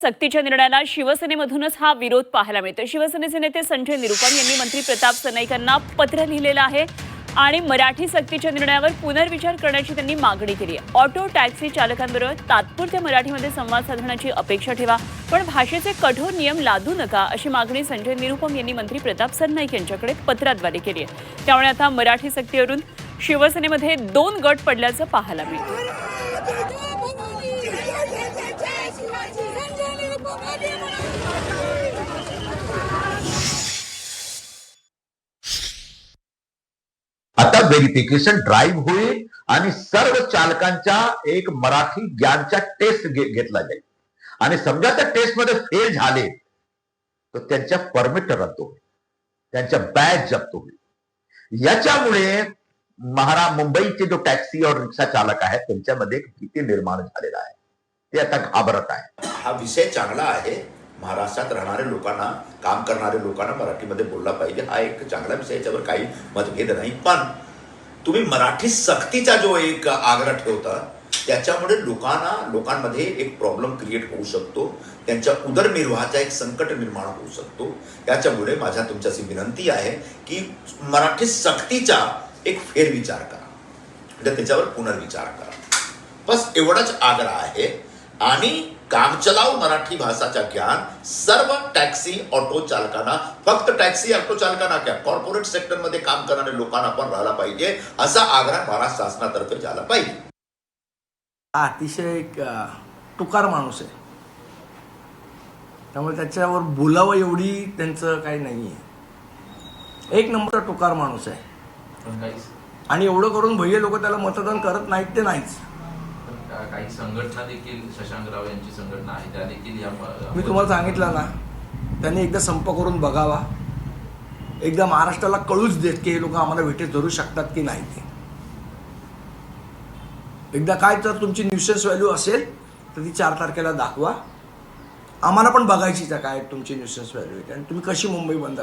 सक्तीच्या निर्णयाला शिवसेनेमधूनच हा विरोध पाहायला मिळतो। शिवसेनेचे नेते संजय निरुपम यांनी मंत्री प्रताप सरनाईक यांना पत्र लिहिलेलं आहे आणि मराठी सक्तीच्या निर्णयावर पुनर्विचार करण्याची त्यांनी मागणी केली आहे। ऑटो टॅक्सी चालकांबरोबर तात्पुरत्या मराठीमध्ये संवाद साधण्याची अपेक्षा ठेवा, पण भाषेचे कठोर नियम लादू नका, अशी मागणी संजय निरुपम यांनी मंत्री प्रताप सरनाईक यांच्याकडे पत्राद्वारे केली आहे। त्यामुळे आता मराठी सक्तीवरून शिवसेनेमध्ये 2 गट पडल्याचं पाहायला मिळतं। आता व्हेरिफिकेशन ड्राईव्ह होईल आणि सर्व चालकांच्या एक मराठी ज्ञानच्या टेस्ट घेतला जाईल आणि समजा त्या टेस्ट मध्ये फेल झाले तर त्यांच्या परमिट रद्द होईल, त्यांच्या बॅच जप्त होईल। याच्यामुळे मुंबईचे जो टॅक्सी और रिक्षा चालक आहेत त्यांच्यामध्ये एक भीती निर्माण झालेला आहे, ते आता घाबरत आहे। हा विषय चांगला आहे। महाराष्ट्रात राहणारे लोकांना, काम करणारे लोकांना मराठीमध्ये बोलला पाहिजे, हा एक चांगला विषय, याच्यावर काही मतभेद नाही। पण तुम्ही मराठी सक्तीचा जो एक आग्रह ठेवता त्याच्यामुळे लोकांमध्ये एक प्रॉब्लेम क्रिएट होऊ शकतो, त्यांच्या उदरनिर्वाहाचा एक संकट निर्माण होऊ शकतो। याच्यामुळे माझ्या तुमच्याशी विनंती आहे की मराठी सक्तीचा एक फेरविचार करा, म्हणजे त्याच्यावर पुनर्विचार करा, बस एवढाच आग्रह आहे। आणि कामचलाऊ मराठी भाषाचा ज्ञान सर्व टॅक्सी ऑटो चालकांना, फक्त टॅक्सी ऑटो चालकांना क्या, कॉर्पोरेट सेक्टरमध्ये काम करणारे लोकांना पण राहिला पाहिजे, असा आग्रह महाराष्ट्र शासनातर्फे झाला पाहिजे। अतिशय एक तुकार माणूस आहे, त्यामुळे त्याच्यावर बोलावं एवढी त्यांचं काही नाही आहे। एक नंबर तुकार माणूस आहे आणि एवढं करून भैया लोक त्याला मतदान करत नाहीत ते नाहीच। काही संघटना देखील, शशांकराव यांची संघटना आहे, त्या देखील या मी तुम्हाला सांगितलं ना, त्यांनी एकदा संप करून बघावा, एकदा महाराष्ट्राला कळूच देत की हे लोक आम्हाला भेटीत धरू शकतात की नाही ते। एकदा काय तर तुमची न्यूसेन्स व्हॅल्यू असेल तर ती 4 तारखेला दाखवा, आम्हाला पण बघायचीच आहे काय तुमची न्यूसेन्स व्हॅल्यू आहे आणि तुम्ही कशी मुंबई बंद